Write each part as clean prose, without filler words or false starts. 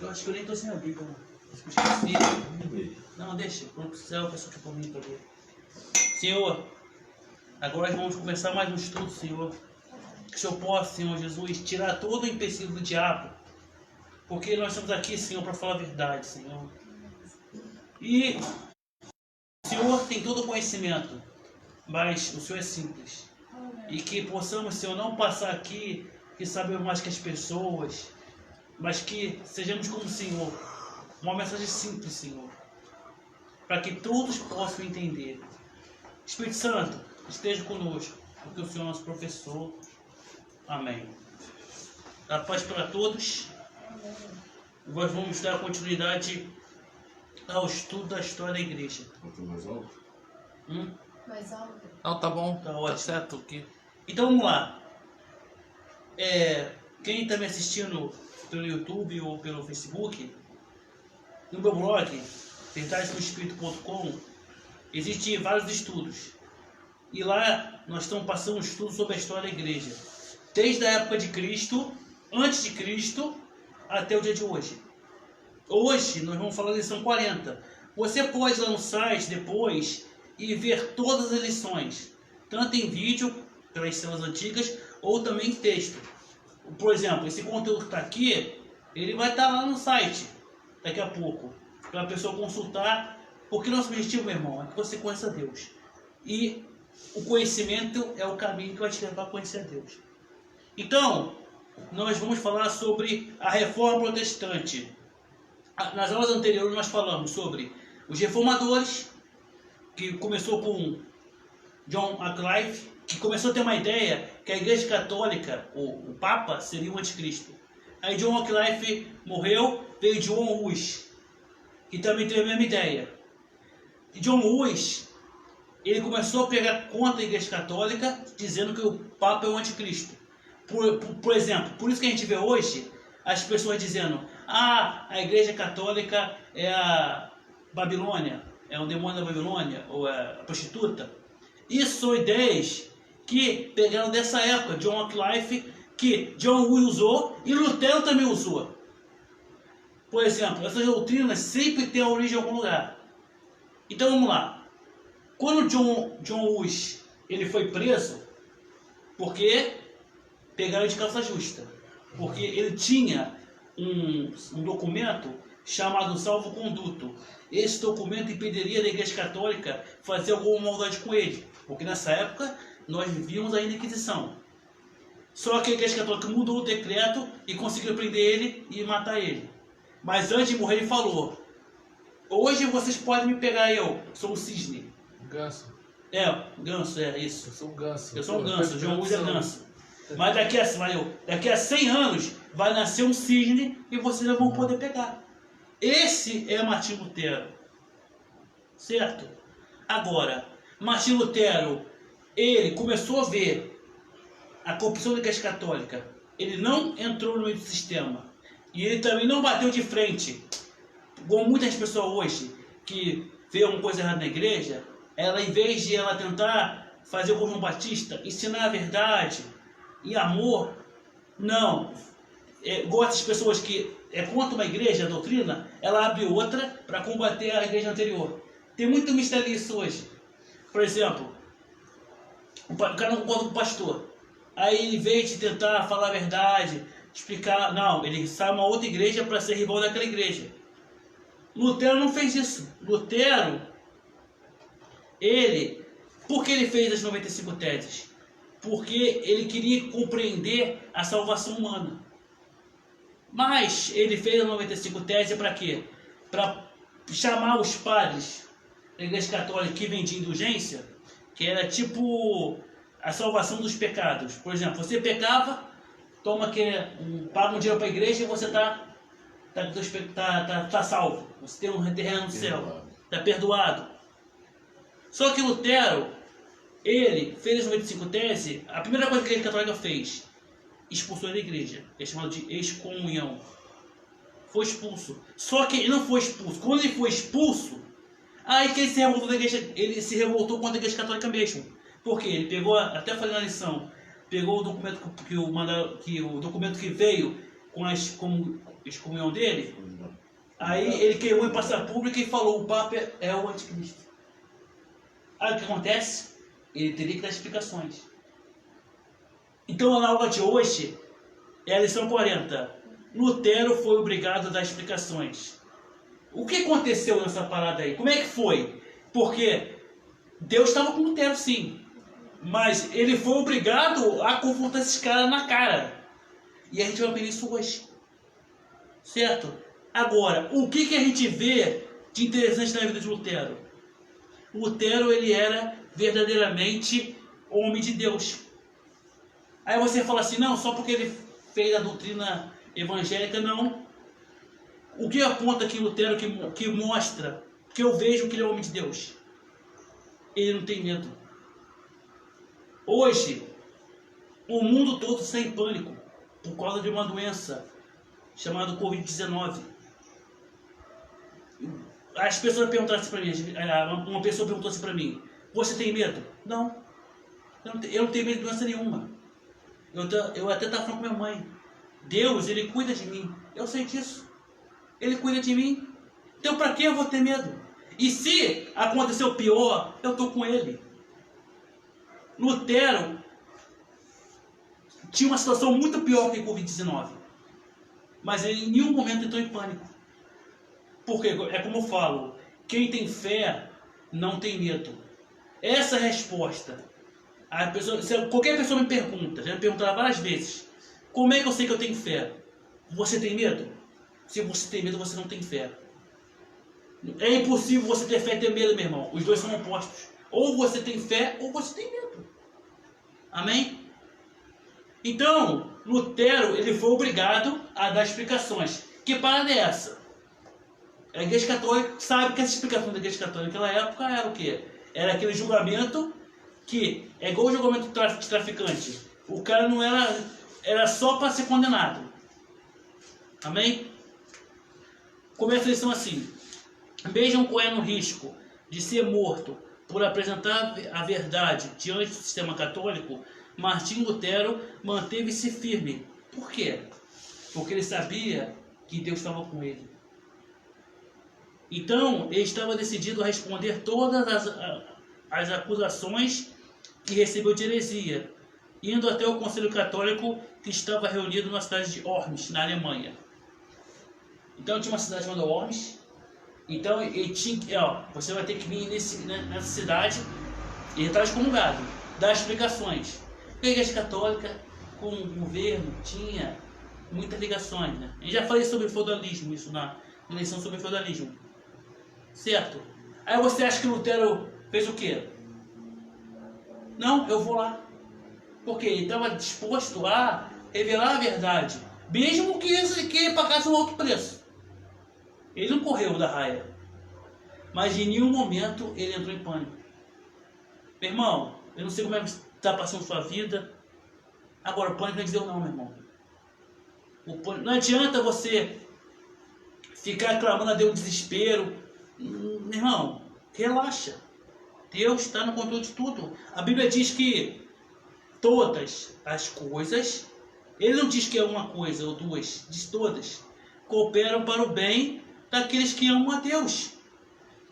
Eu acho que eu nem tô sem a Bíblia, mano. Acho que eu esqueci. Não, deixa. Quando precisar, eu peço aqui por mim pra ver. Senhor, agora vamos começar mais um estudo, Senhor. Que o Senhor possa, Senhor Jesus, tirar todo o empecilho do diabo. Porque nós estamos aqui, Senhor, para falar a verdade, Senhor. E o Senhor tem todo o conhecimento, mas o Senhor é simples. E que possamos, Senhor, não passar aqui que sabemos mais que as pessoas, mas que sejamos como o Senhor. Uma mensagem simples, Senhor, para que todos possam entender. Espírito Santo, esteja conosco, porque o Senhor é nosso professor. Amém. A paz para todos. Nós vamos dar continuidade ao estudo da história da igreja. Mais alto? Mais alto? Não, tá bom. Tá ótimo. Tá certo aqui. Então vamos lá. Quem está me assistindo pelo YouTube ou pelo Facebook, no meu blog, verdadesnoespírito.com, existem vários estudos. E lá nós estamos passando um estudo sobre a história da igreja. Desde a época de Cristo, antes de Cristo, até o dia de hoje. Hoje nós vamos falar da lição 40. Você pode ir lá no site depois e ver todas as lições, tanto em vídeo, pelas células antigas, ou também em texto. Por exemplo, esse conteúdo que está aqui, ele vai estar lá no site daqui a pouco, para a pessoa consultar, porque nosso objetivo, meu irmão, é que você conheça Deus. E o conhecimento é o caminho que vai te levar a conhecer a Deus. Então, nós vamos falar sobre a Reforma Protestante. Nas aulas anteriores nós falamos sobre os reformadores, que começou com John Wycliffe, que começou a ter uma ideia que a Igreja Católica, o Papa, seria o anticristo. Aí John Wycliffe morreu, veio John Hus, que também teve a mesma ideia. E John Hus, ele começou a pegar contra a Igreja Católica, dizendo que o Papa é o anticristo. Por exemplo, por isso que a gente vê hoje as pessoas dizendo: a Igreja Católica é a Babilônia, é o demônio da Babilônia, ou é a prostituta. Isso são ideias que pegaram dessa época, John Wycliffe, que John Hus usou e Lutero também usou. Por exemplo, essas doutrinas sempre têm a origem em algum lugar. Então vamos lá. Quando John Hus ele foi preso, porque pegaram de calça justa, porque ele tinha um documento chamado salvo-conduto. Esse documento impediria da Igreja Católica fazer alguma maldade com ele, porque nessa época nós vivíamos ainda a Inquisição. Só que a Igreja Católica mudou o decreto e conseguiu prender ele e matar ele. Mas antes de morrer ele falou: hoje vocês podem me pegar, eu sou o cisne. Ganso. Ganso, isso. Eu sou um ganso. Eu sou um ganso, John Hus é ganso. Mas daqui a 100 anos vai nascer um cisne e vocês não vão poder pegar. Esse é Martim Lutero. Certo? Agora, Martim Lutero, ele começou a ver a corrupção da Igreja Católica. Ele não entrou no meio do sistema. E ele também não bateu de frente. Como muitas pessoas hoje que vê uma coisa errada na igreja, ela, em vez de ela tentar fazer como João Batista, ensinar a verdade e amor, não. Igual essas pessoas que é contra uma igreja, a doutrina, ela abre outra para combater a igreja anterior. Tem muito mistério isso hoje. Por exemplo, o cara não concorda com o pastor. Aí, em vez de tentar falar a verdade, explicar, não, ele sai uma outra igreja para ser rival daquela igreja. Lutero não fez isso. Lutero, por que ele fez as 95 teses? Porque ele queria compreender a salvação humana. Mas ele fez as 95 teses para quê? Para chamar os padres da Igreja Católica que vendiam indulgência, que era tipo a salvação dos pecados. Por exemplo, você pecava, paga um dinheiro para a igreja e você tá salvo. Você tem um terreno no céu, está perdoado. Só que Lutero, ele fez as 95 teses. A primeira coisa que a Igreja Católica fez, expulsou ele da igreja. É chamado de excomunhão. Foi expulso. Só que ele não foi expulso. Quando ele foi expulso, aí que ele se revoltou da igreja, ele se revoltou contra a Igreja Católica mesmo. Porque ele pegou, até falei na lição, pegou o documento o documento que veio com excomunhão dele. Aí ele queimou em praça pública e falou: o Papa é o anticristo. Aí o que acontece? Ele teria que dar explicações. Então na aula de hoje é a lição 40. Lutero foi obrigado a dar explicações. O que aconteceu nessa parada aí? Como é que foi? Porque Deus estava com Lutero, sim. Mas ele foi obrigado a confrontar esses caras na cara. E a gente vai aprender isso hoje. Certo? Agora, o que a gente vê de interessante na vida de Lutero? Lutero, ele era verdadeiramente homem de Deus. Aí você fala assim, não, só porque ele fez a doutrina evangélica, não. O que aponta aqui Lutero, que mostra, que eu vejo que ele é homem de Deus? Ele não tem medo. Hoje, o mundo todo está em pânico por causa de uma doença chamada Covid-19. As pessoas perguntaram assim para mim, uma pessoa perguntou assim para mim, você tem medo? Não. Eu não tenho medo de doença nenhuma. Eu até estava falando com minha mãe. Deus, ele cuida de mim. Eu sei disso. Ele cuida de mim. Então para que eu vou ter medo? E se acontecer o pior, eu estou com ele. Lutero tinha uma situação muito pior que a Covid-19. Mas ele em nenhum momento entrou em pânico. Porque, é como eu falo, quem tem fé não tem medo. Essa resposta, qualquer pessoa me pergunta, já me perguntaram várias vezes, como é que eu sei que eu tenho fé? Você tem medo? Se você tem medo, você não tem fé. É impossível você ter fé e ter medo, meu irmão. Os dois são opostos. Ou você tem fé, ou você tem medo. Amém? Então, Lutero, ele foi obrigado a dar explicações. Que parada é essa? A Igreja Católica sabe que essa explicação da Igreja Católica naquela época era o quê? Era aquele julgamento que é igual o julgamento de traficante. O cara não era só para ser condenado. Amém? Começa a lição assim. Mesmo correndo o risco de ser morto por apresentar a verdade diante do sistema católico, Martim Lutero manteve-se firme. Por quê? Porque ele sabia que Deus estava com ele. Então, ele estava decidido a responder todas as acusações que recebeu de heresia, indo até o Conselho Católico que estava reunido na cidade de Worms, na Alemanha. Então, tinha uma cidade chamada Worms. Então, ele tinha, você vai ter que vir nessa cidade, ele está excomungado, dar explicações. A Igreja Católica, com o governo, tinha muitas ligações. Né? Eu já falei sobre feudalismo, isso na eleição sobre feudalismo. Certo? Aí você acha que Lutero fez o quê? Não, eu vou lá. Porque ele estava disposto a revelar a verdade, mesmo que ele pagasse um alto preço. Ele não correu da raia. Mas em nenhum momento ele entrou em pânico. Meu irmão, eu não sei como é que está passando sua vida. Agora, o pânico não é de Deus não, meu irmão. Não adianta você ficar clamando a Deus desespero. Meu irmão, relaxa. Deus está no controle de tudo. A Bíblia diz que todas as coisas, ele não diz que é uma coisa ou duas, diz todas, cooperam para o bem daqueles que amam a Deus.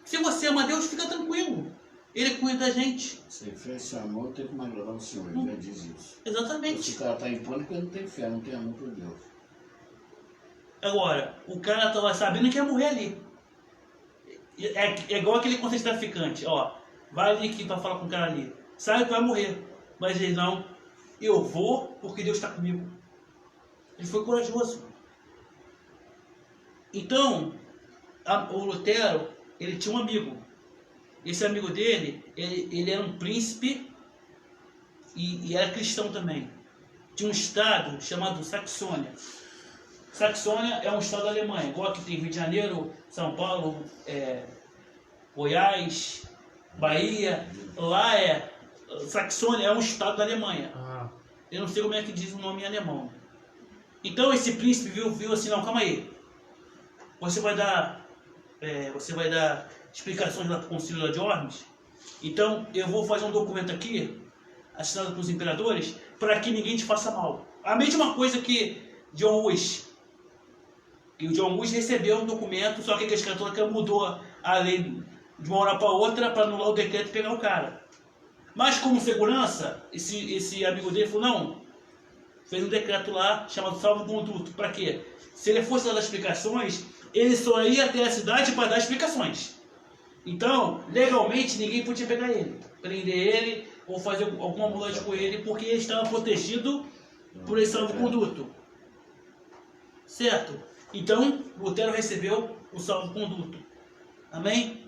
Se você ama a Deus, fica tranquilo. Ele cuida da gente. Sem fé e sem amor tem como agradar o Senhor, ele já diz isso. Exatamente. Se o cara está em pânico, ele não tem fé, não tem amor por Deus. Agora, o cara estava sabendo que ia morrer ali. É igual aquele conceito de traficante, ó. Vai ali aqui para falar com o cara ali. Sabe que vai morrer. Mas ele não. Eu vou porque Deus está comigo. Ele foi corajoso. Então, o Lutero, ele tinha um amigo. Esse amigo dele, ele era um príncipe e era cristão também. De um estado chamado Saxônia. Saxônia é um estado da Alemanha, igual aqui tem Rio de Janeiro, São Paulo, Goiás, Bahia. Lá Saxônia é um estado da Alemanha. Eu não sei como é que diz o nome em alemão. Então esse príncipe viu assim, não, calma aí. Você vai dar explicações lá para o concílio lá de Worms. Então eu vou fazer um documento aqui, assinado pelos imperadores, para que ninguém te faça mal. A mesma coisa que John Huss. que o John Hus recebeu um documento, só que a Igreja Católica mudou a lei de uma hora para outra para anular o decreto e pegar o cara. Mas como segurança, esse amigo dele falou, não, fez um decreto lá chamado salvo-conduto. Para quê? Se ele fosse dar explicações, ele só ia até a cidade para dar explicações. Então, legalmente, ninguém podia pegar ele, prender ele ou fazer alguma maldade com ele, porque ele estava protegido por esse salvo-conduto. Certo? Então, Lutero recebeu o salvo-conduto. Amém?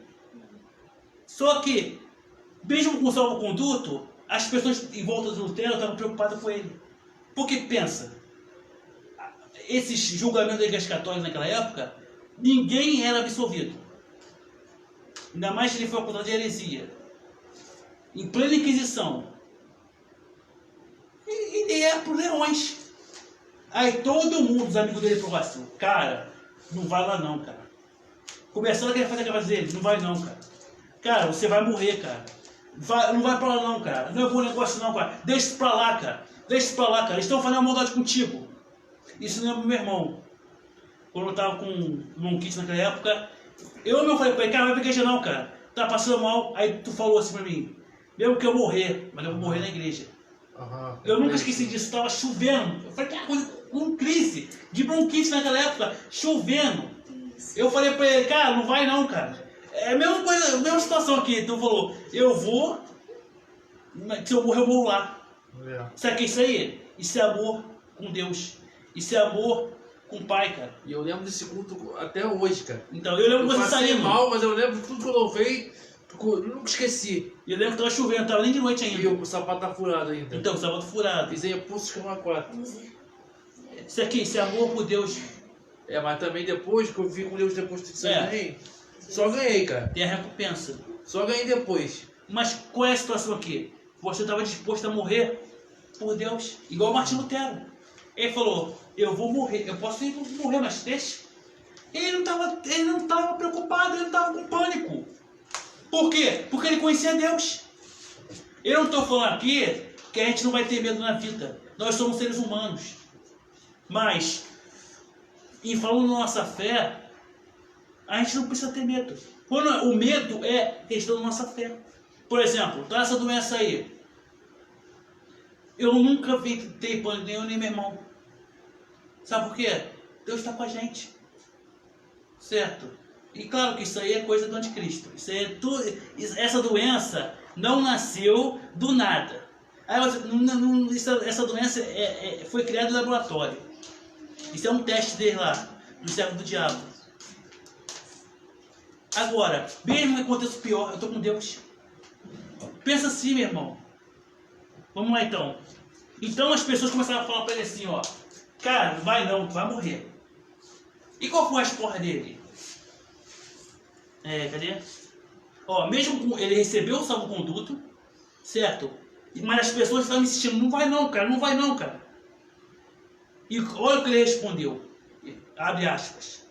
Só que, mesmo com o salvo-conduto, as pessoas em volta do Lutero estavam preocupadas com ele. Porque pensa, esses julgamentos da Igreja Católica naquela época, ninguém era absolvido. Ainda mais que ele foi acusado de heresia. Em plena Inquisição. E ele era por leões. Aí todo mundo, os amigos dele, falaram assim, cara, não vai lá não, cara. Começando a querer fazer aquela coisa dele, não vai não, cara. Cara, você vai morrer, cara. Não vai pra lá não, cara. Não é bom negócio não, cara. Deixa isso pra lá, cara. Deixa isso pra lá, cara. Eles estão fazendo uma maldade contigo. Isso lembra meu irmão. Quando eu tava com um kit naquela época, eu falei pra ele, cara, não vai pra igreja não, cara. Tá passando mal. Aí tu falou assim pra mim, mesmo que eu morrer, mas eu vou morrer na igreja. Eu nunca esqueci disso, tava chovendo. Eu falei, que coisa com crise de bronquite naquela época, chovendo. Eu falei pra ele, cara, não vai não, cara. É a mesma coisa, a mesma situação aqui. Tu falou, eu vou, se eu morrer, eu morro lá. Sabe o que é isso aí? Isso é amor com Deus. Isso é amor com o Pai, cara. E eu lembro desse culto até hoje, cara. Então, eu lembro você saindo. Mal, mas eu lembro de tudo que eu louvei, eu nunca esqueci. Eu lembro que tava chovendo, tava nem de noite ainda. E o sapato tá furado ainda. Então, o sapato furado. Isaías Pulsos Cama 4. Isso aqui, isso é amor por Deus. É, mas também depois que eu vi com Deus depois disso aí, só ganhei, cara. Tem a recompensa. Só ganhei depois. Mas qual é a situação aqui? Você estava disposto a morrer por Deus, igual Martim Lutero. Ele falou, eu vou morrer, eu posso ir morrer, mas deixa. Ele não estava preocupado, ele não estava com pânico. Por quê? Porque ele conhecia Deus. Eu não estou falando aqui que a gente não vai ter medo na vida. Nós somos seres humanos. Mas, em falando da nossa fé, a gente não precisa ter medo. O medo é questão da nossa fé. Por exemplo, tá essa doença aí. Eu nunca vi ter pânico, nem eu nem meu irmão. Sabe por quê? Deus está com a gente. Certo? E claro que isso aí é coisa do anticristo. Isso aí é tudo, essa doença não nasceu do nada. Aí essa doença foi criada em laboratório. Isso é um teste dele lá, no servo do diabo. Agora, mesmo que aconteça o pior, eu estou com Deus. Pensa assim, meu irmão. Vamos lá então. Então as pessoas começaram a falar para ele assim, ó. Cara, não vai não, tu vai morrer. E qual foi a resposta dele? Cadê? Ó, mesmo com ele recebeu o salvo-conduto, certo? Mas as pessoas estavam insistindo, não vai não, cara, não vai não, cara. E olha o que ele respondeu. Abre aspas.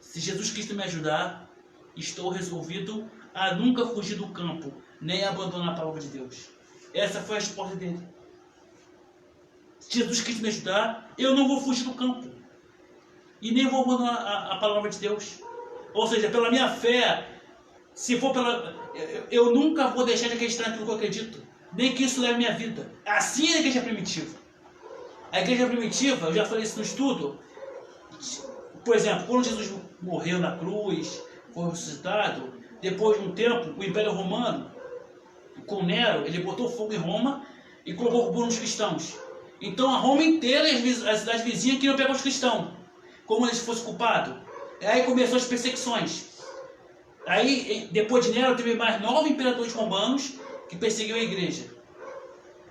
Se Jesus Cristo me ajudar, estou resolvido a nunca fugir do campo, nem abandonar a palavra de Deus. Essa foi a resposta dele. Se Jesus Cristo me ajudar, eu não vou fugir do campo. E nem vou abandonar a palavra de Deus. Ou seja, pela minha fé, se for pela... Eu nunca vou deixar de acreditar naquilo que eu acredito. Nem que isso leve a minha vida. Assim é a igreja primitiva. A igreja primitiva, eu já falei isso no estudo. Por exemplo, quando Jesus morreu na cruz, foi ressuscitado, depois de um tempo, o Império Romano, com Nero, ele botou fogo em Roma e colocou por uns cristãos. Então a Roma inteira e as cidades vizinhas queriam pegar os cristãos, como eles fossem culpados. Aí começou as perseguições. Aí, depois de Nero, teve mais 9 imperadores romanos que perseguiam a igreja.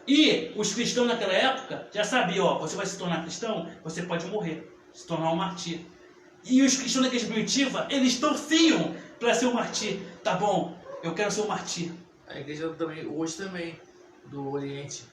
E os cristãos naquela época já sabiam, ó, você vai se tornar cristão, você pode morrer, se tornar um martir. E os cristãos da igreja primitiva, eles torciam para ser um martir. Tá bom, eu quero ser um martir. A igreja também, hoje também, do Oriente.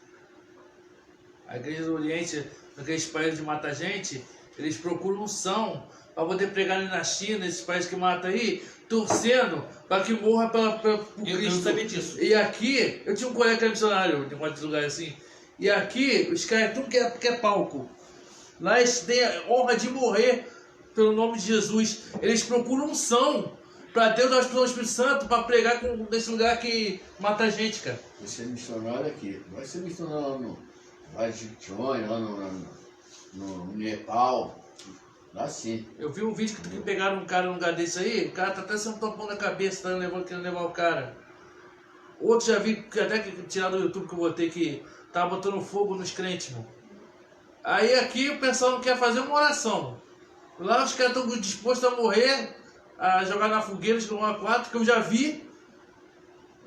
A igreja do Oriente, naqueles países de matar gente, eles procuram unção para poder pregar ali na China, esses países que matam aí, torcendo para que morra por Cristo. Eu não sabia disso. E aqui, eu tinha um colega que era missionário de muitos lugares assim, e aqui os caras tudo quer palco. Lá eles têm a honra de morrer pelo nome de Jesus. Eles procuram unção para Deus dar o Espírito Santo para pregar nesse lugar que mata a gente, cara. Vai ser missionário aqui. Vai ser missionário lá no Vajictionha, lá no Nepal. Lá sim. Eu vi um vídeo que pegaram um cara num lugar desse aí, o cara tá até sendo tampão na cabeça, querendo levar o cara. Outro já vi, até que tirar do YouTube que eu botei, que tava botando fogo nos crentes, mano. Aí aqui o pessoal não quer fazer uma oração. Lá os caras estão dispostos a morrer, a jogar na fogueira, de 1 a 4, que eu já vi.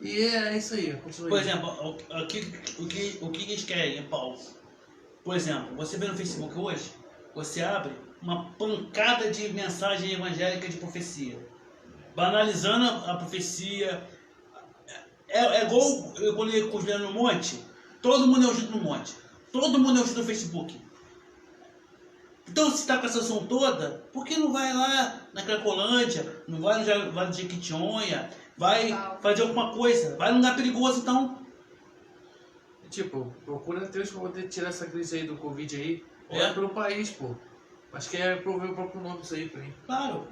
E é isso aí. Continua. Por exemplo, o que eles querem, Paulo? Por exemplo, você vê no Facebook hoje, você abre uma pancada de mensagem evangélica de profecia, banalizando a profecia. É igual quando eu considero no monte, todo mundo é ungido no monte, todo mundo é ungido no Facebook. Então, se está com essa ação toda, por que não vai lá na Cracolândia, não vai no Jequitinhonha, vai fazer alguma coisa, vai num lugar perigoso então? Tipo, procura Deus pra poder tirar essa crise aí do Covid aí, ou pelo país, pô. Mas quer prover o próprio nome disso aí pra mim. Claro.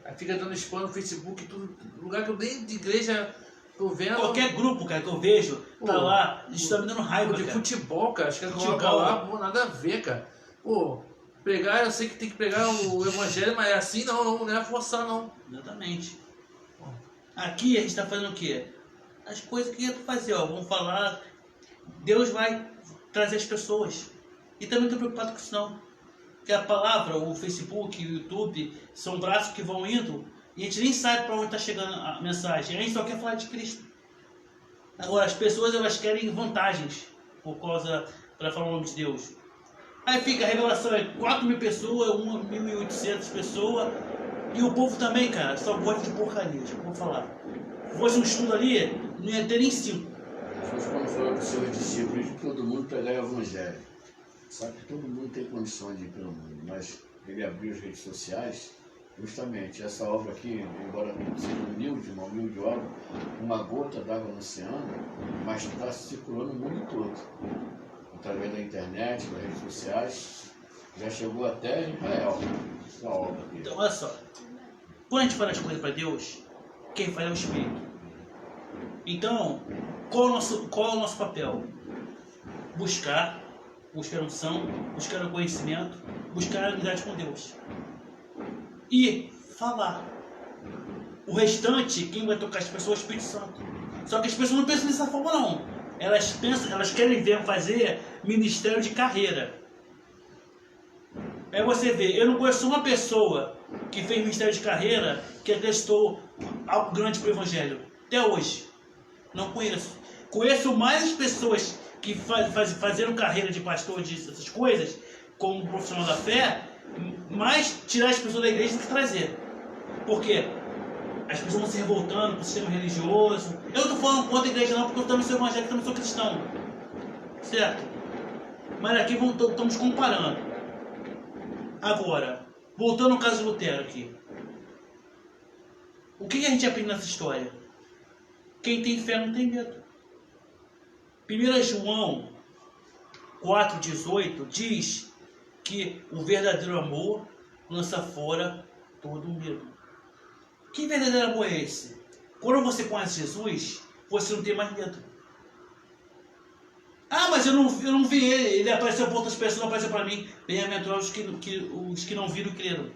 Aí fica dando spam no Facebook, tudo, lugar que eu nem de igreja tô vendo. Qualquer grupo, cara, que eu vejo, tá lá, isso tá me dando raiva, de cara. futebol, cara, acho que Futebol. colocar lá, pô, nada a ver, cara. Pô, pregar, eu sei que tem que pregar o evangelho, mas é assim não é forçar não. Exatamente. Aqui a gente tá fazendo o quê? As coisas que ia fazer, ó, vamos falar, Deus vai trazer as pessoas. E também tô preocupado com isso não. Porque a palavra, o Facebook, o YouTube, são braços que vão indo e a gente nem sabe para onde está chegando a mensagem. A gente só quer falar de Cristo. Agora, as pessoas elas querem vantagens por causa para falar o nome de Deus. Aí fica a revelação, é 4.000 pessoas, 1.800 pessoas. E o povo também, cara, só gosta de porcaria. Deixa eu falar. Se fosse um estudo ali, não ia ter nem 5. Jesus, quando falou para os seus discípulos, que todo mundo pregar o evangelho. Sabe que todo mundo tem condições de ir pelo mundo, mas ele abriu as redes sociais, justamente essa obra aqui, embora seja humilde, uma humilde obra, uma gota d'água no oceano, mas está circulando no mundo todo. Através da internet, das redes sociais, já chegou até Israel, essa obra aqui. Então, olha só. Quando a gente fala as coisas para Deus, quem faz é o Espírito. Então, qual é o nosso papel? Buscar unção, buscar o conhecimento, buscar a unidade com Deus. E falar. O restante, quem vai tocar as pessoas é o Espírito Santo. Só que as pessoas não pensam dessa forma não. Elas querem fazer ministério de carreira. Aí você vê, eu não conheço uma pessoa que fez ministério de carreira que acrescentou algo grande para o Evangelho. Até hoje. Não conheço. Conheço mais pessoas que fazeram carreira de pastor, essas coisas, como profissional da fé, mas tirar as pessoas da igreja do que trazer. Por quê? As pessoas vão se revoltando com o sistema religioso. Eu não estou falando contra a igreja não, porque eu também sou evangélico, também sou cristão. Certo? Mas aqui estamos comparando. Agora, voltando ao caso de Lutero aqui. O que a gente aprende nessa história? Quem tem fé não tem medo. 1 João 4,18 diz que o verdadeiro amor lança fora todo o medo. Que verdadeiro amor é esse? Quando você conhece Jesus, você não tem mais medo. Ah, mas eu não vi ele apareceu para outras pessoas, não apareceu para mim. Bem-aventurados os que não viram e creram.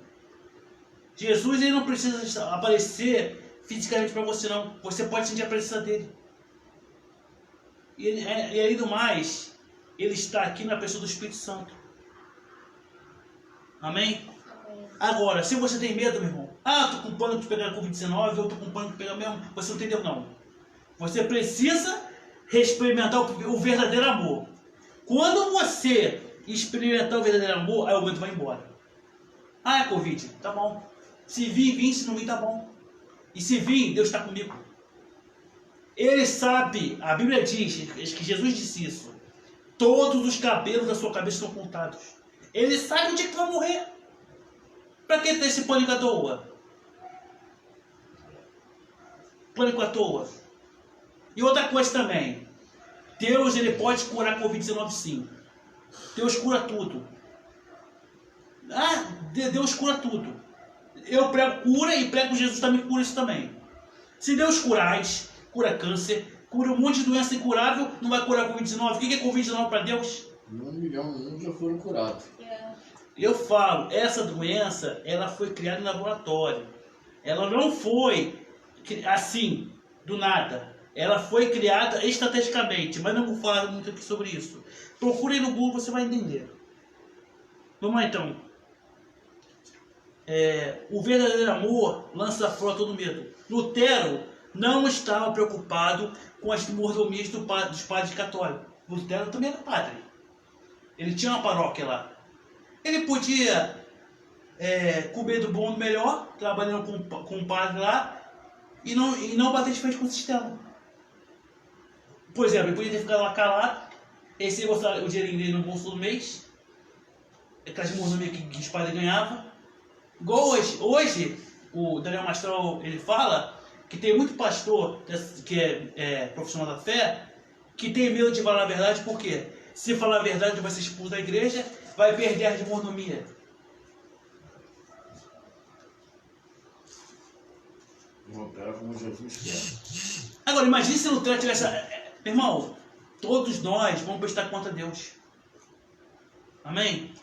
Jesus ele não precisa aparecer fisicamente para você não. Você pode sentir a presença dele. E além do mais, ele está aqui na pessoa do Espírito Santo. Amém? Agora, se você tem medo, meu irmão, estou com pânico de pegar a Covid-19, eu estou com pânico de pegar mesmo, você não tem Deus não. Você precisa experimentar o verdadeiro amor. Quando você experimentar o verdadeiro amor, aí o medo vai embora. É Covid, tá bom. Se vir, se não vir, tá bom. E se vir, Deus está comigo. Ele sabe, a Bíblia diz que Jesus disse isso. Todos os cabelos da sua cabeça estão contados. Ele sabe onde é que vai morrer. Para que ter esse pânico à toa? Pânico à toa. E outra coisa também. Deus ele pode curar a Covid-19 sim. Deus cura tudo. Deus cura tudo. Eu prego cura e prego Jesus também cura isso também. Se Deus cura AIDS, cura câncer, cura um monte de doença incurável, não vai curar Covid-19. O que é Covid-19 para Deus? 1 milhão no mundo já foram curados. Eu falo, essa doença, ela foi criada em laboratório. Ela não foi assim, do nada. Ela foi criada estrategicamente, mas não vou falar muito aqui sobre isso. Procure no Google, você vai entender. Vamos lá então. O verdadeiro amor lança fora todo medo. Lutero não estava preocupado com as mordomias dos padres católicos. Lutero também era padre. Ele tinha uma paróquia lá. Ele podia comer do bom do melhor, trabalhando com um padre lá, e não bater de frente com o sistema. Por exemplo, ele podia ter ficado lá calado, recebia o dinheirinho dele no bolso do mês, aquelas mordomias que os padres ganhavam. Igual hoje o Daniel Mastral ele fala que tem muito pastor que é profissional da fé que tem medo de falar a verdade, por quê? Se falar a verdade vai ser expulso da igreja, vai perder a de mordomia. Voltar como Jesus quer. Agora, imagine se Lutero tivesse... Meu irmão, todos nós vamos prestar conta a Deus. Amém?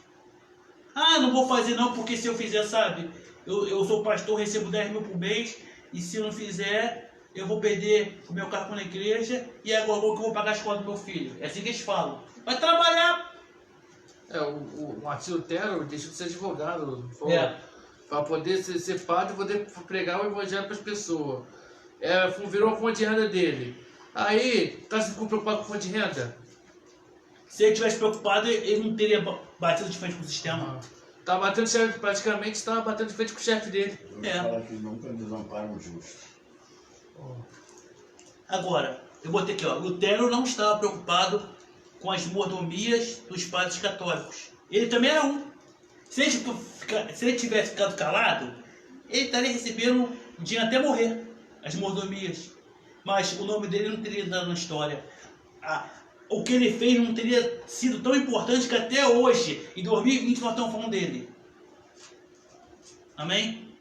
Ah, não vou fazer não, porque se eu fizer, sabe? Eu sou pastor, recebo 10 mil por mês, e se eu não fizer, eu vou perder o meu cargo na igreja, e agora que eu vou pagar a escola do meu filho. É assim que eles falam. Vai trabalhar! O Martim Lutero deixou de ser advogado. Para poder ser padre e poder pregar o evangelho para as pessoas. Virou a fonte de renda dele. Aí, está se preocupado com a fonte de renda? Se ele tivesse preocupado, ele não teria batido de frente com o sistema. Tá batendo chefe, praticamente estava batendo de frente com o chefe dele. Eu falo que nunca desampara um justo. Agora, eu botei aqui, ó. Lutero não estava preocupado com as mordomias dos padres católicos. Ele também era um. Se ele tivesse ficado calado, ele estaria recebendo dinheiro até morrer, as mordomias. Mas o nome dele não teria dado na história. O que ele fez não teria sido tão importante que até hoje, em 2020, nós estamos falando dele. Amém?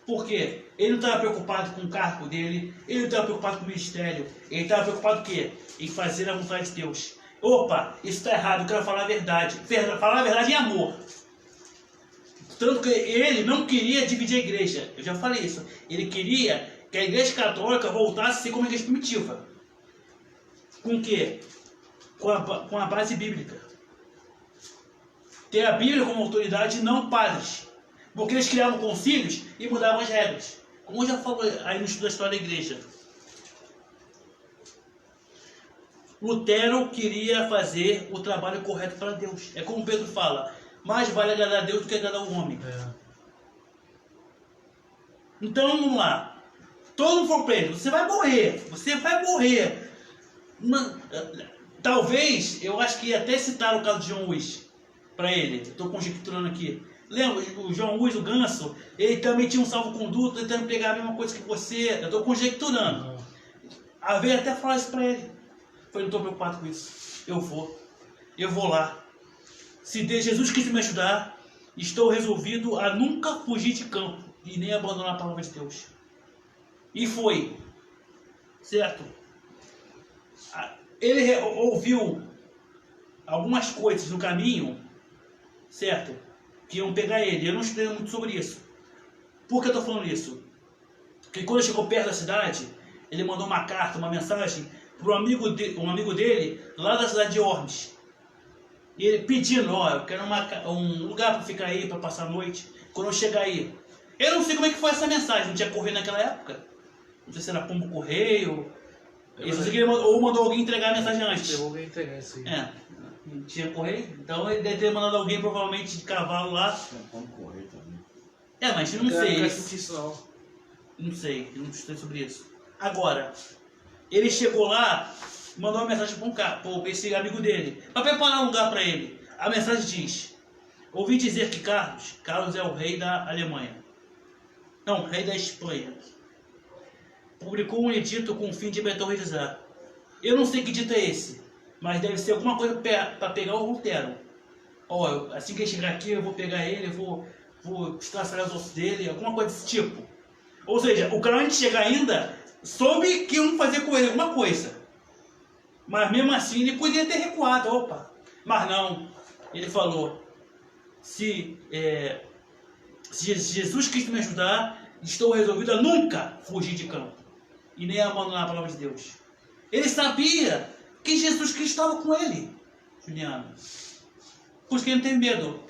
Por quê? Ele não estava preocupado com o cargo dele, ele não estava preocupado com o ministério, ele estava preocupado o quê? Em fazer a vontade de Deus. Opa, isso está errado, eu quero falar a verdade. Falar a verdade em amor. Tanto que ele não queria dividir a igreja. Eu já falei isso. Ele queria que a igreja católica voltasse a ser como a igreja primitiva. Com o quê? Com a base bíblica. Ter a Bíblia como autoridade e não padres. Porque eles criavam concílios e mudavam as regras. Como eu já falei aí no estudo da história da igreja. Lutero queria fazer o trabalho correto para Deus. É como Pedro fala, mais vale agradar a Deus do que agradar o homem. Então vamos lá. Todo mundo for preso, você vai morrer. Você vai morrer. Talvez, eu acho que até citaram o caso de John Hus para ele. Estou conjecturando aqui. Lembra, o John Hus, o Ganso, ele também tinha um salvo-conduto, tentando pegar a mesma coisa que você. Eu estou conjecturando. A ver até falar isso para ele. Falei, não estou preocupado com isso. Eu vou lá. Se Jesus quiser me ajudar, estou resolvido a nunca fugir de campo e nem abandonar a palavra de Deus. E foi. Certo? Ele ouviu algumas coisas no caminho, certo? Que iam pegar ele. Eu não estudei muito sobre isso. Por que eu estou falando isso? Porque quando ele chegou perto da cidade, ele mandou uma carta, uma mensagem para um amigo dele lá da cidade de Ormes. E ele pedindo, eu quero um lugar para ficar aí, para passar a noite, quando eu chegar aí. Eu não sei como é que foi essa mensagem, não tinha correio naquela época. Não sei se era pombo correio. Ou mandou alguém entregar a mensagem antes. Alguém entregar isso aí. Não tinha correio. Então ele deve ter mandado alguém, provavelmente de cavalo lá. Tinha pombo correio também. Mas eu não sei. Não sei, eu não estudei sobre isso. Agora, ele chegou lá, mandou uma mensagem para esse amigo dele, para preparar um lugar para ele. A mensagem diz: ouvi dizer que Carlos é o rei da Alemanha. Não, rei da Espanha. Publicou um edito com o fim de me aterrorizar. Eu não sei que dito é esse, mas deve ser alguma coisa para pegar o Lutero. Ó, assim que ele chegar aqui, eu vou pegar ele, eu vou estraçalhar os ossos dele, alguma coisa desse tipo. Ou seja, o cara antes de chegar ainda, soube que iam fazer com ele alguma coisa. Mas mesmo assim ele podia ter recuado, opa. Mas não, ele falou, se Jesus Cristo me ajudar, estou resolvido a nunca fugir de campo. E nem abandonar a palavra de Deus. Ele sabia que Jesus Cristo estava com ele, Juliano. Por isso que ele não teve medo.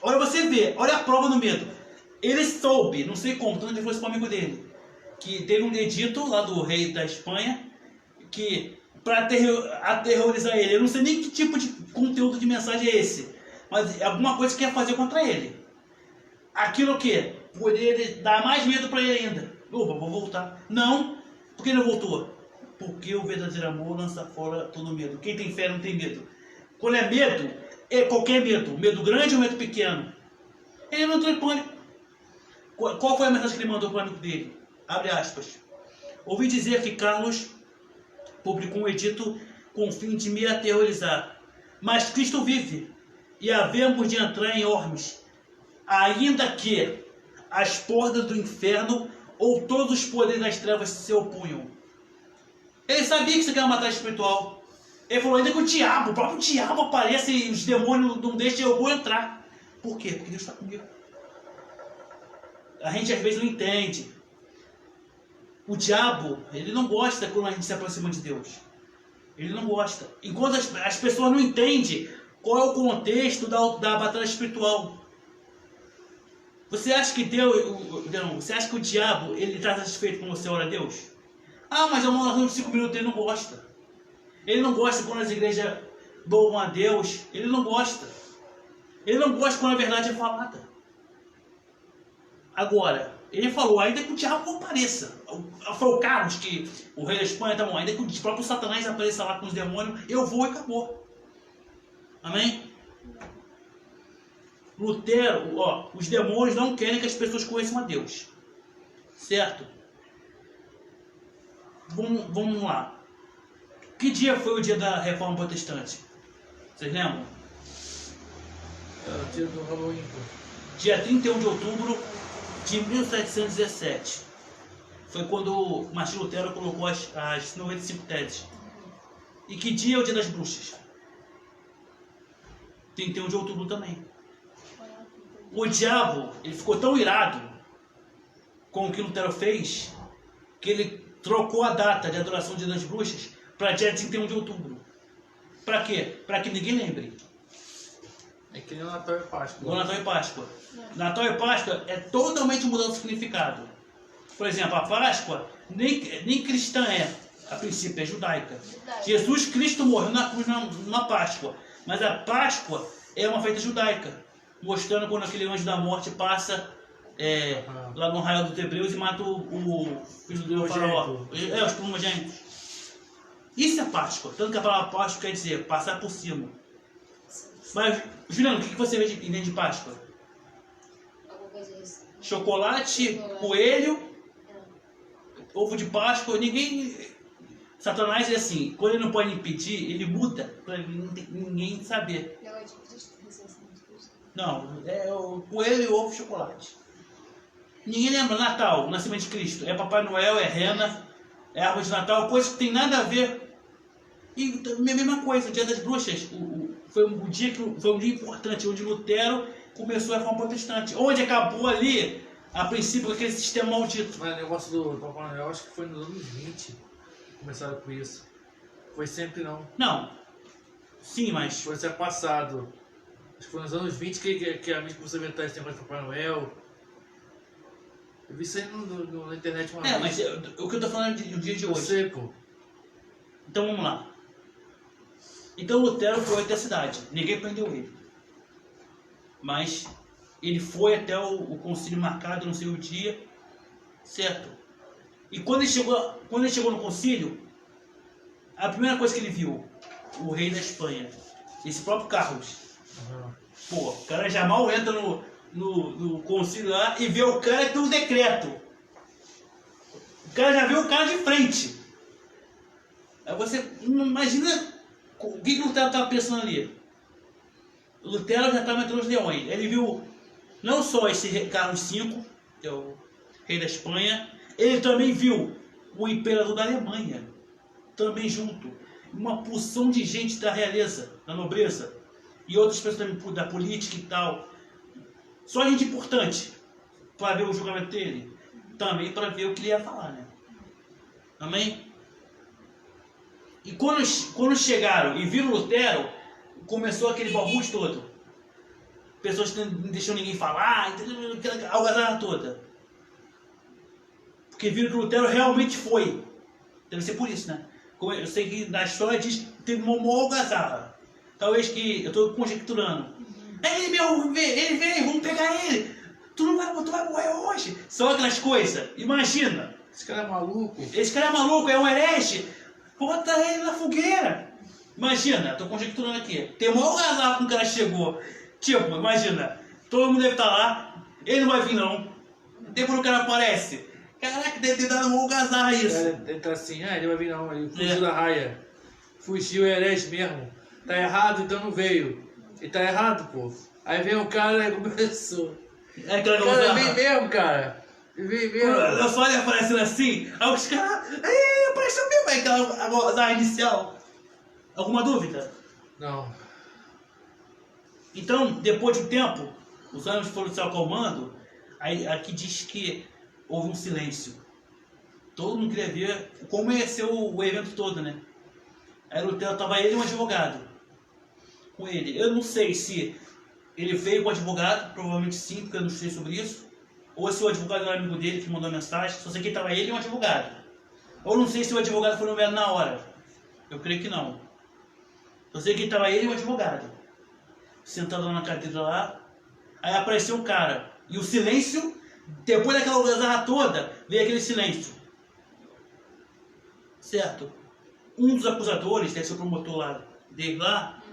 Olha você vê, olha a prova do medo. Ele soube, não sei como, tanto ele falou isso para um amigo dele, que teve um edito lá do rei da Espanha, que para aterrorizar ele, eu não sei nem que tipo de conteúdo de mensagem é esse, mas alguma coisa que quer fazer contra ele. Aquilo que poderia dar mais medo para ele ainda. Opa, vou voltar. Não, por que não voltou? Porque o verdadeiro amor lança fora todo medo. Quem tem fé não tem medo. Quando é medo, é qualquer medo. Medo grande ou medo pequeno. Ele não entrou em pânico. Qual foi a mensagem que ele mandou para o amigo dele? Abre aspas. Ouvi dizer que Carlos publicou um edito com o fim de me aterrorizar. Mas Cristo vive, e havemos de entrar em Ormes, ainda que as portas do inferno ou todos os poderes das trevas se opunham. Ele sabia que isso aqui era uma batalha espiritual. Ele falou, ainda que o próprio diabo apareça e os demônios não deixem eu vou entrar. Por quê? Porque Deus está comigo. A gente às vezes não entende. O diabo, ele não gosta quando a gente se aproxima de Deus. Ele não gosta. Enquanto as pessoas não entendem qual é o contexto da batalha espiritual. Você acha que você acha que o diabo, ele está satisfeito quando você ora a Deus? Ah, mas é uma oração de 5 minutos, ele não gosta. Ele não gosta quando as igrejas louvam a Deus. Ele não gosta. Ele não gosta quando a verdade é falada. Agora, ele falou, ainda que o diabo apareça. Foi o Carlos, que o rei da Espanha, tá bom, ainda que o próprio Satanás apareça lá com os demônios, eu vou e acabou. Amém? Lutero, ó, os demônios não querem que as pessoas conheçam a Deus. Certo? Vamos lá. Que dia foi o dia da Reforma Protestante? Vocês lembram? É o dia do Halloween. Dia 31 de outubro de 1717. Foi quando Martim Lutero colocou as 95 teses. E que dia é o dia das bruxas? 31 de outubro também. O diabo, ele ficou tão irado com o que Lutero fez, que ele trocou a data de adoração do dia das bruxas para dia 31 de outubro. Para quê? Para que ninguém lembre. É que nem o Natal e Páscoa. O Natal e Páscoa. Natal e Páscoa é totalmente mudando o significado. Por exemplo, a Páscoa nem cristã é, a princípio é judaica. Jesus Cristo morreu na cruz numa Páscoa, mas a Páscoa é uma festa judaica, mostrando quando aquele anjo da morte passa lá no arraial dos Hebreus e mata o filho do faraó. Os primogênitos. Isso é Páscoa, tanto que a palavra Páscoa quer dizer passar por cima. Mas, Juliano, o que você entende de Páscoa? Chocolate, coelho, ovo de Páscoa, Satanás é assim, quando ele não pode impedir, ele muda para ninguém saber. Não, é o coelho, ovo e chocolate. Ninguém lembra Natal, o nascimento de Cristo. É Papai Noel, é rena, é árvore de Natal, coisa que tem nada a ver. E a mesma coisa, o Dia das Bruxas, foi um dia importante, onde Lutero começou a Reforma Protestante, onde acabou ali, a princípio, aquele sistema maldito. Mas o negócio do Papai Noel, acho que foi nos anos 20 que começaram com isso. Foi sempre não. Não. Sim, mas... Foi ser passado. Acho que foi nos anos 20 que a mídia começou a inventar esse negócio de Papai Noel. Eu vi isso aí na internet uma vez. Mas o que eu tô falando do dia de hoje. Eu sei, pô. Então vamos lá. Então Lutero foi até a cidade. Ninguém prendeu ele. Mas ele foi até o concílio marcado, não sei o dia. Certo? E quando ele chegou no concílio, a primeira coisa que ele viu, o rei da Espanha, esse próprio Carlos. Pô, o cara já mal entra no concílio lá e vê o cara que tem um decreto. O cara já vê o cara de frente. Aí você imagina o que o Lutero estava pensando ali. Lutero já estava entre os leões. Ele viu não só esse Carlos V, que é o rei da Espanha, ele também viu o imperador da Alemanha, também junto. Uma porção de gente da realeza, da nobreza, e outras pessoas também da política e tal. Só gente importante para ver o julgamento dele, também para ver o que ele ia falar, né? Amém? E quando chegaram e viram Lutero, começou aquele balbúrdio todo. Pessoas que não deixam ninguém falar, aquela algazarra toda. Porque viram que Lutero realmente foi. Deve ser por isso, né? Como eu sei que na história diz que teve uma maior algazarra. Talvez que, eu estou conjecturando. Ele veio, vamos pegar ele. Tu vai morrer hoje. São aquelas coisas. Imagina. Esse cara é maluco. Esse cara é maluco, é um herege. Bota ele na fogueira. Imagina, tô conjecturando aqui. Tem uma algazarra quando o cara chegou. Tipo, imagina, todo mundo deve estar lá, ele não vai vir não. Depois o cara aparece. Caraca, deve ter dado uma algazarra isso. Ele tá assim, ele vai vir não, ele fugiu da raia. Fugiu, é herege mesmo. Tá errado, então não veio. Ele tá errado, pô. Aí vem o cara e começou. É aquela O cara algazarra. vem mesmo, cara. Ele vem mesmo. Eu só ele aparecendo assim, aí os caras. Apareceu mesmo, é aquela algazarra inicial. Alguma dúvida? Não. Então, depois de um tempo, os ânimos foram se acalmando, aí aqui diz que houve um silêncio. Todo mundo queria ver como ia ser o evento todo, né? Aí Lutero estava ele e um advogado com ele. Eu não sei se ele veio com o advogado, provavelmente sim, porque eu não sei sobre isso. Ou se o advogado era amigo dele que mandou a mensagem, só sei que estava ele e um advogado. Ou não sei se o advogado foi nomeado na hora. Eu creio que não. Só sei que estava ele e um advogado sentado lá na cadeira lá, aí apareceu um cara, e o silêncio, depois daquela algazarra toda, veio aquele silêncio, certo? Um dos acusadores, deve ser o promotor lá, dele lá,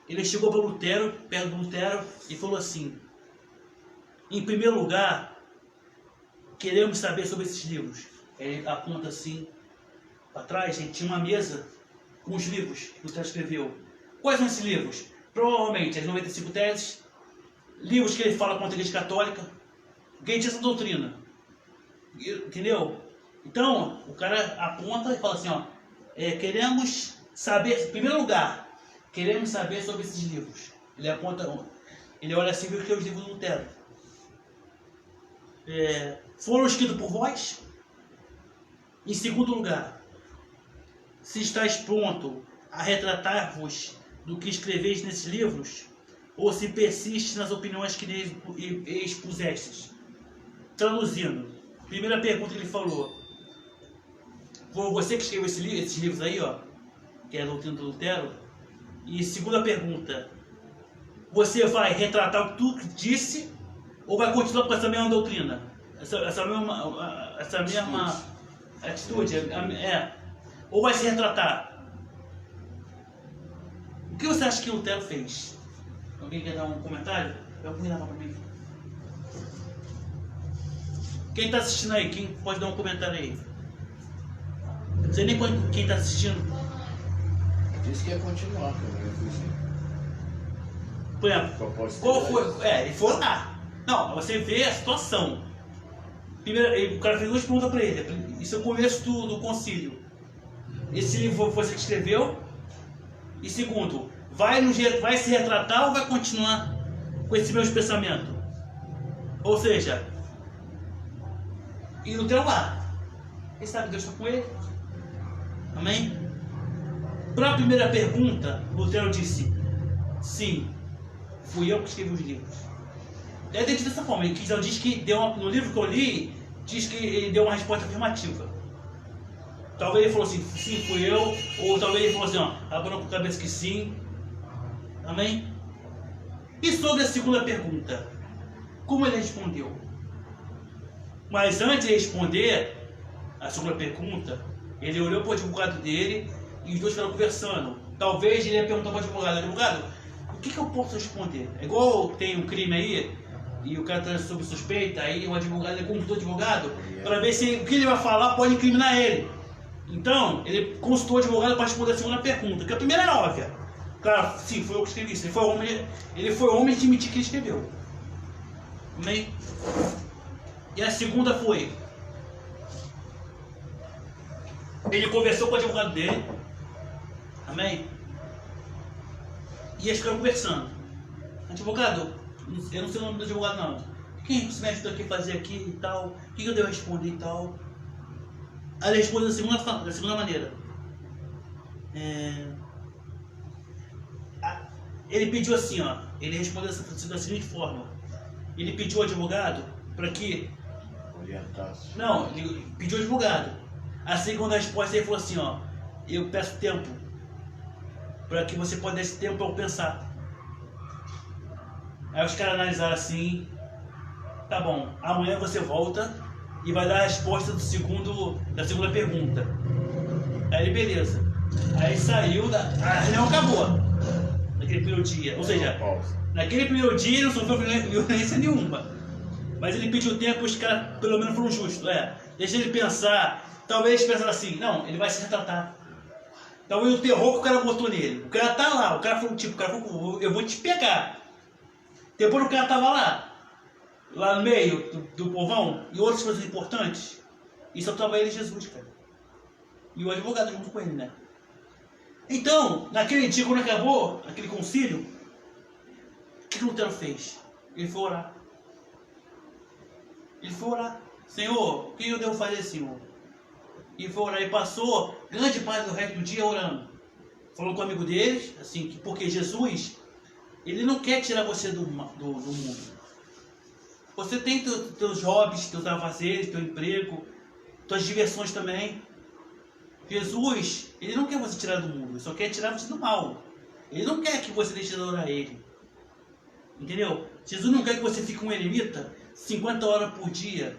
ele chegou para Lutero, perto do Lutero, e falou assim: em primeiro lugar, queremos saber sobre esses livros. Ele aponta assim, para trás, gente, tinha uma mesa com os livros que Lutero escreveu. Quais são esses livros? Provavelmente as 95 teses, livros que ele fala contra a Igreja Católica, quem tinha essa doutrina. Entendeu? Então, o cara aponta e fala assim, ó, queremos saber, em primeiro lugar, queremos saber sobre esses livros. Ele aponta, ele olha assim e vê que é os livros do Lutero. Foram escritos por vós? Em segundo lugar, se estáis pronto a retratar-vos do que escreveis nesses livros, ou se persiste nas opiniões que neles expusestes. Traduzindo, primeira pergunta que ele falou: foi você que escreveu esses livros aí, ó, que é a doutrina do Lutero? E segunda pergunta: você vai retratar o que tu disse, ou vai continuar com essa mesma doutrina? Essa mesma atitude? Ou vai se retratar? O que você acha que Lutero fez? Alguém quer dar um comentário? Eu vou dar para mim. Quem está assistindo aí? Quem pode dar um comentário aí? Não sei nem quem está assistindo. Disse que ia continuar, que eu ia fugir. Por exemplo, qual foi? Ele foi lá. Não, você vê a situação. Primeiro, o cara fez duas perguntas para ele. Isso é o começo do concílio. Esse livro foi você que escreveu? E segundo, vai se retratar ou vai continuar com esse mesmo pensamento? Ou seja, e Lutero lá, ele sabe que Deus está com ele. Amém? Para a primeira pergunta, Lutero disse: sim, fui eu que escrevi os livros. Ele disse dessa forma, ele diz que no livro que eu li, diz que ele deu uma resposta afirmativa. Talvez ele falou assim, sim, fui eu. Ou talvez ele falou assim, ó, abanou com a cabeça que sim. Amém? E sobre a segunda pergunta, como ele respondeu? Mas antes de responder a segunda pergunta, ele olhou para o advogado dele e os dois ficaram conversando. Talvez ele ia perguntar para o advogado, o que eu posso responder? É igual tem um crime aí, e o cara está sob suspeita, aí o advogado consultou o advogado para ver se o que ele vai falar pode incriminar ele. Então, ele consultou o advogado para responder a segunda pergunta, que a primeira é óbvia. Claro, sim, foi eu que escrevi isso. Ele foi homem de admitir que ele escreveu. Amém? E a segunda foi... Ele conversou com o advogado dele. Amém? E eles ficaram conversando. Advogado, eu não sei o nome do advogado não. Quem você me ajudou aqui a fazer aqui e tal? O que eu devo responder e tal? Aí ele respondeu da segunda maneira. Ele pediu assim, ó. Ele respondeu da seguinte forma. Ele pediu ao advogado para que... Orientasse. Não, ele pediu ao advogado. A segunda resposta ele falou assim, ó. Eu peço tempo. Para que você possa dar esse tempo para eu pensar. Aí os caras analisaram assim. Tá bom, amanhã você volta e vai dar a resposta da segunda pergunta. Aí ele, beleza. Aí saiu, a reunião acabou. Naquele primeiro dia. Ou seja, naquele primeiro dia ele não sofreu violência nenhuma. Mas ele pediu tempo e os caras pelo menos foram justos. Deixa ele pensar. Talvez eles pensaram assim, não, ele vai se retratar. Talvez o terror que o cara botou nele. O cara tá lá, o cara falou, eu vou te pegar. Depois o cara tava lá no meio do povão, e outras coisas importantes, e só tava ele e Jesus, cara. E o advogado junto com ele, né? Então, naquele dia, quando acabou aquele concílio, o que Lutero fez? Ele foi orar. Ele foi orar. Senhor, o que eu devo fazer, Senhor? E foi orar. E passou grande parte do resto do dia orando. Falando com o amigo deles, assim, porque Jesus, ele não quer tirar você do mundo. Você tem teus hobbies, teus afazeres, teu emprego, tuas diversões também. Jesus, ele não quer você tirar do mundo, ele só quer tirar você do mal. Ele não quer que você deixe de adorar ele. Entendeu? Jesus não quer que você fique um eremita 50 horas por dia.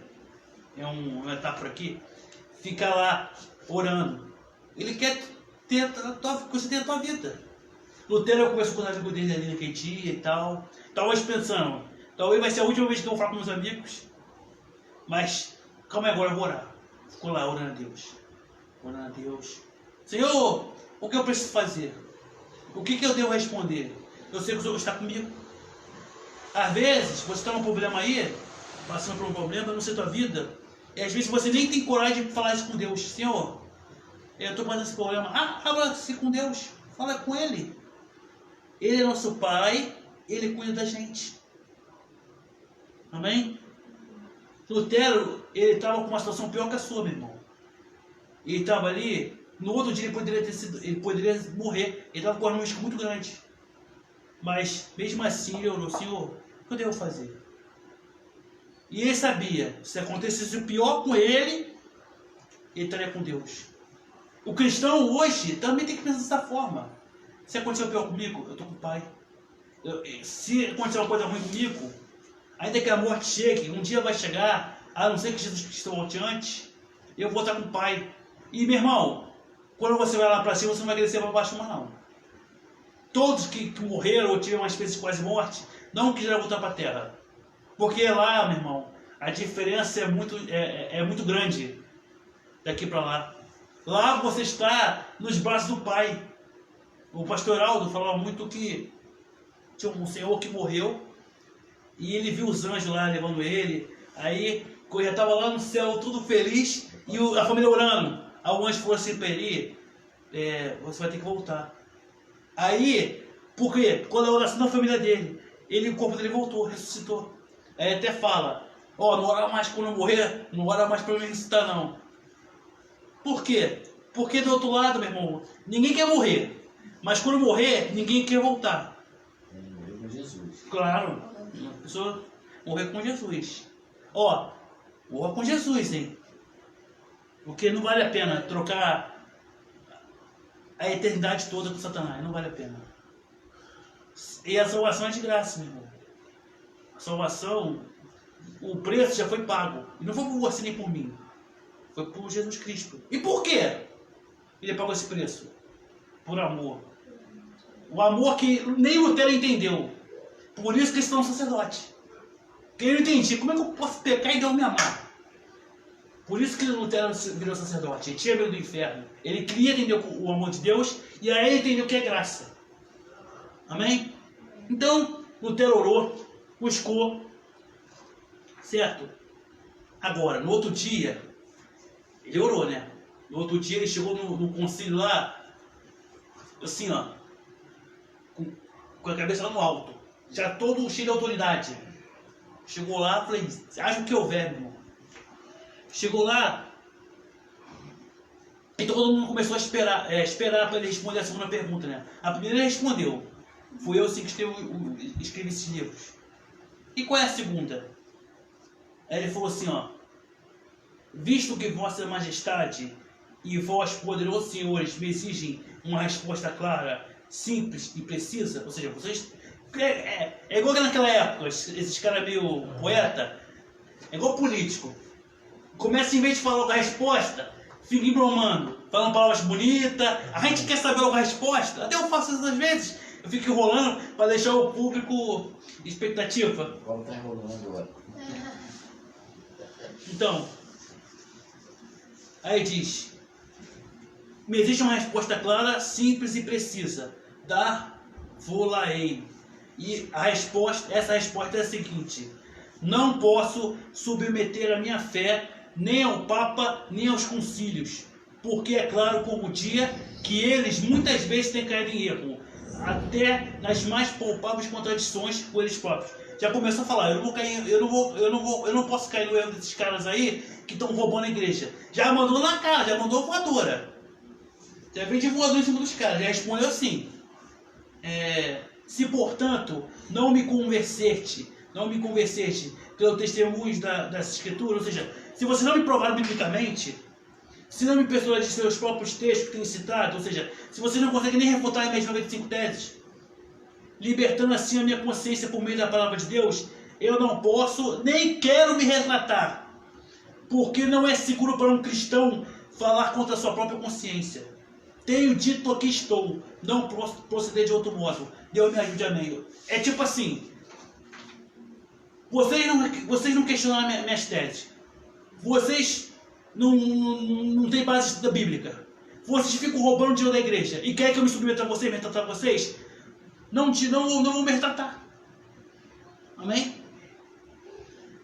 É uma metáfora aqui. Ficar lá orando. Ele quer que você tenha a tua vida. Lutero conversou com os amigos dele ali naquele dia e tal. Talvez pensando, talvez vai ser a última vez que eu vou falar com meus amigos. Mas, calma aí agora, eu vou orar. Ficou lá orando a Deus. Orando a Deus. Senhor, o que eu preciso fazer? O que eu devo responder? Eu sei que o Senhor está comigo. Às vezes, você está num problema aí, passando por um problema, eu não sei a tua vida. E às vezes você nem tem coragem de falar isso com Deus. Senhor, eu estou passando esse problema. Fala assim com Deus. Fala com Ele. Ele é nosso Pai. Ele cuida da gente. Amém? Lutero, ele estava com uma situação pior que a sua, meu irmão. Ele estava ali, no outro dia ele poderia morrer. Ele estava correndo um risco muito grande. Mas, mesmo assim, ele orou, Senhor, o que eu devo fazer? E ele sabia, se acontecesse o pior com ele estaria com Deus. O cristão hoje também tem que pensar dessa forma. Se acontecer o pior comigo, eu estou com o Pai. Se acontecer uma coisa ruim comigo, ainda que a morte chegue, um dia vai chegar, a não ser que Jesus Cristo volte antes, eu vou estar com o Pai. E meu irmão, quando você vai lá para cima, você não vai descer para baixo mais não. Todos que morreram ou tiveram uma espécie de quase morte, não quiseram voltar para a terra. Porque lá, meu irmão, a diferença é muito grande daqui para lá. Lá você está nos braços do Pai. O pastor Aldo falava muito que tinha um senhor que morreu e ele viu os anjos lá levando ele. Aí já estava lá no céu tudo feliz e a família orando. Aí o anjo falou assim para ele, você vai ter que voltar. Aí, por quê? Quando a oração da família dele, o corpo dele voltou, ressuscitou. Aí até fala, não ora mais quando eu morrer, não ora mais para me ressuscitar não. Por quê? Porque do outro lado, meu irmão, ninguém quer morrer. Mas quando morrer, ninguém quer voltar. Morrer com Jesus. Claro, a pessoa morrer com Jesus. Morra com Jesus, hein? Porque não vale a pena trocar a eternidade toda com Satanás, não vale a pena. E a salvação é de graça, meu irmão. A salvação, o preço já foi pago. E não foi por você nem por mim. Foi por Jesus Cristo. E por quê ele pagou esse preço? Por amor. O amor que nem Lutero entendeu. Por isso que eles estão sacerdote. Porque ele não entendia. Como é que eu posso pecar e Deus me amar? Por isso que Lutero virou sacerdote. Ele tinha medo do inferno. Ele queria entender o amor de Deus e aí ele entendeu o que é graça. Amém? Então, Lutero orou, buscou, certo? Agora, no outro dia, ele orou, né? No outro dia ele chegou no concílio lá, assim, ó, com a cabeça lá no alto, já todo cheio de autoridade. Chegou lá, falei, acha o que houver, meu irmão. Chegou lá, e todo mundo começou a esperar para ele responder a segunda pergunta, né? A primeira ele respondeu, fui eu assim que escrevi esses livros. E qual é a segunda? Aí ele falou assim, ó, visto que Vossa Majestade e vós, poderosos senhores, me exigem uma resposta clara, simples e precisa, ou seja, vocês... É igual que naquela época, esses caras meio poeta, é igual político. Começa, em vez de falar a resposta, fica embromando, falando palavras bonitas. A gente quer saber a resposta, até eu faço isso às vezes. Eu fico enrolando para deixar o público expectativa. Como tá enrolando agora? Então, aí diz, me exige uma resposta clara, simples e precisa. Dar-vos-la-ei. E essa resposta é a seguinte: não posso submeter a minha fé nem ao Papa, nem aos concílios, porque é claro como o dia que eles muitas vezes têm caído em erro, até nas mais palpáveis contradições com eles próprios. Já começou a falar, eu não posso cair no erro desses caras aí que estão roubando a igreja. Já mandou na cara, já mandou voadora. Já veio de voador em cima dos caras, já respondeu assim. Se portanto não me convenceste pelo testemunho das escrituras, ou seja, se você não me provar biblicamente, se não me persuadir de seus próprios textos que tenho citado, ou seja, se você não consegue nem refutar as minhas 95 teses, libertando assim a minha consciência por meio da palavra de Deus, eu não posso nem quero me retratar, porque não é seguro para um cristão falar contra a sua própria consciência. Tenho dito aqui estou, não posso proceder de outro modo. Deus me ajude, amém. É tipo assim, vocês não questionaram minhas teses. Vocês não têm base da bíblica. Vocês ficam roubando dinheiro da igreja. E querem que eu me submeta a vocês, me retratar a vocês? Não vou me retratar. Amém?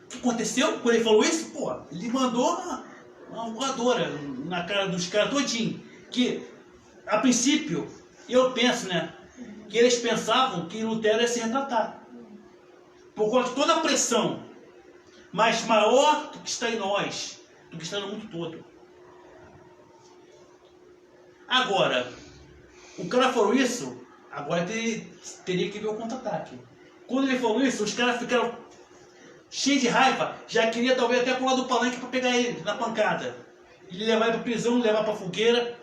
O que aconteceu quando ele falou isso? Pô, ele mandou uma voadora na cara dos caras todinho. Que, a princípio, eu penso, né? Que eles pensavam que Lutero ia se retratar. Por conta de toda a pressão, mas maior do que está em nós, do que está no mundo todo. Agora, o cara falou isso, agora teria que ver o contra-ataque. Quando ele falou isso, os caras ficaram cheios de raiva, já queria talvez até pular do palanque para pegar ele na pancada. Ele levar ele para prisão, levar para fogueira.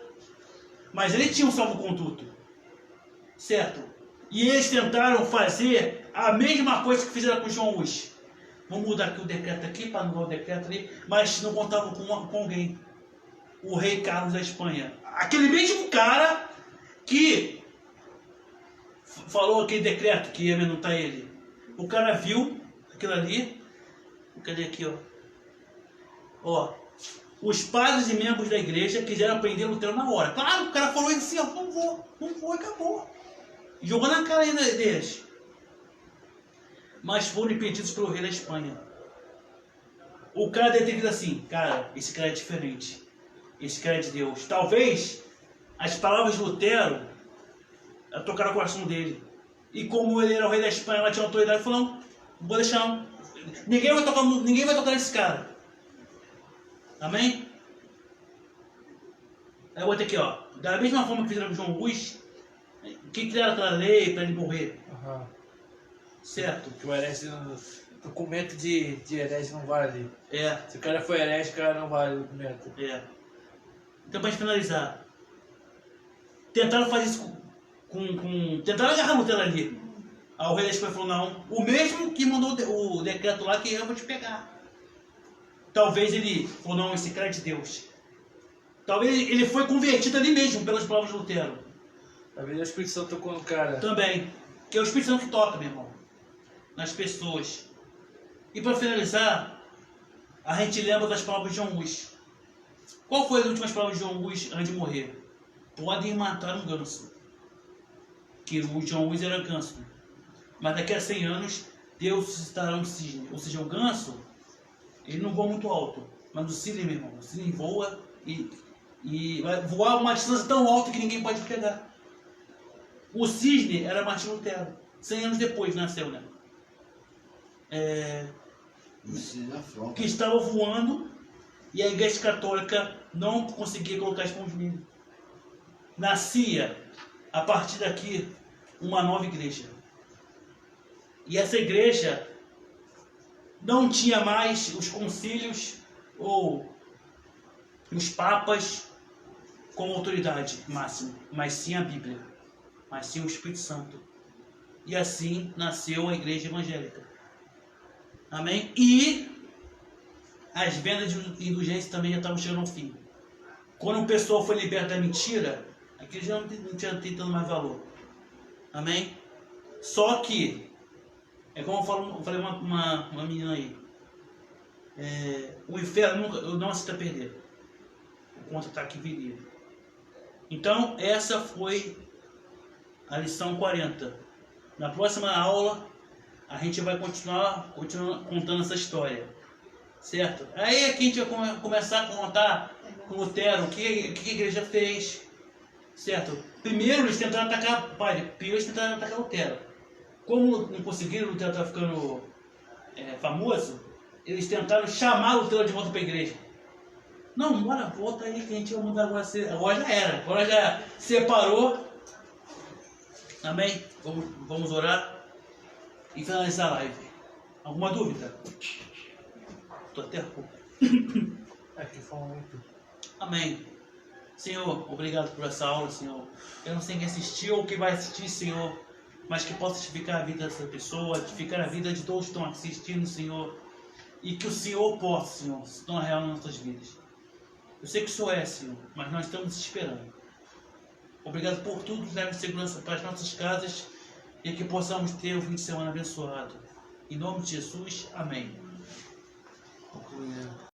Mas ele tinha um salvo-conduto, certo? E eles tentaram fazer a mesma coisa que fizeram com João Hus. Vamos mudar aqui o decreto aqui, para anular o decreto ali, mas não contavam com alguém. O rei Carlos da Espanha. Aquele mesmo cara que falou aquele decreto que ia minutar ele. O cara viu aquilo ali. Cadê aqui, ó? Ó. Os padres e membros da igreja quiseram prender Lutero na hora. Claro, o cara falou assim, ó, não vou, acabou. Jogou na cara ainda deles. Mas foram impedidos pelo rei da Espanha. O cara deve ter visto assim, cara, esse cara é diferente. Esse cara é de Deus. Talvez as palavras de Lutero tocaram o coração dele. E como ele era o rei da Espanha, ela tinha autoridade, falou, não vou deixar não. Ninguém vai tocar nesse cara. Amém? Aí eu botei aqui, ó. Da mesma forma que fizeram com João Hus, que criaram aquela lei para ele morrer. Uhum. Certo? Que o herege, documento de herege não vale. Se o cara for herege, o cara não vale o documento. Então, para finalizar, tentaram fazer isso tentaram agarrar Lutero ali. Aí o rei da Espanha falou, não, o mesmo que mandou o decreto lá que eu vou te pegar. Talvez ele falou, não, esse cara é de Deus. Talvez ele foi convertido ali mesmo pelas palavras de Lutero. Talvez o Espírito Santo tocou no cara. Também. Que é o Espírito Santo que toca, meu irmão. Nas pessoas. E para finalizar, a gente lembra das palavras de João Hus. Qual foi as últimas palavras de João Hus antes de morrer? Podem matar um ganso, que o John Woods era ganso. Mas daqui a 100 anos, Deus suscitará um cisne. Ou seja, o ganso, ele não voa muito alto. Mas o cisne, meu irmão, o cisne voa e vai voar uma distância tão alta que ninguém pode pegar. O cisne era Martinho Lutero. 100 anos depois nasceu, né? Que estava voando e a Igreja Católica não conseguia colocar as mãos nele. Nascia, a partir daqui, uma nova igreja. E essa igreja não tinha mais os concílios ou os papas como autoridade máxima, mas sim a Bíblia, mas sim o Espírito Santo. E assim nasceu a igreja evangélica. Amém? E as vendas de indulgência também já estavam chegando ao fim. Quando o pessoal foi liberto da mentira, aquilo já não tinha tanto mais valor. Amém? Só que, é como eu falei uma menina aí, o inferno não aceita perder. O contra-ataque viria. Então, essa foi a lição 40. Na próxima aula, a gente vai continuar contando essa história. Certo? Aí aqui a gente vai começar a contar com Lutero o que a igreja fez. Certo? Primeiro eles tentaram atacar Lutero. Como não conseguiram, Lutero estava ficando famoso, eles tentaram chamar Lutero de volta para a igreja. Não, bora, volta aí que a gente vai mudar agora. Agora já era, agora já separou. Amém? Vamos orar e finalizar a live. Alguma dúvida? Estou até roupa. Aqui foi muito. Amém. Senhor, obrigado por essa aula, Senhor. Eu não sei quem assistiu ou quem vai assistir, Senhor, mas que possa edificar a vida dessa pessoa, edificar a vida de todos que estão assistindo, Senhor, e que o Senhor possa, Senhor, se tornar real nas nossas vidas. Eu sei que o Senhor é, Senhor, mas nós estamos esperando. Obrigado por tudo, que leve segurança para as nossas casas e que possamos ter um fim de semana abençoado. Em nome de Jesus, amém. Concluindo.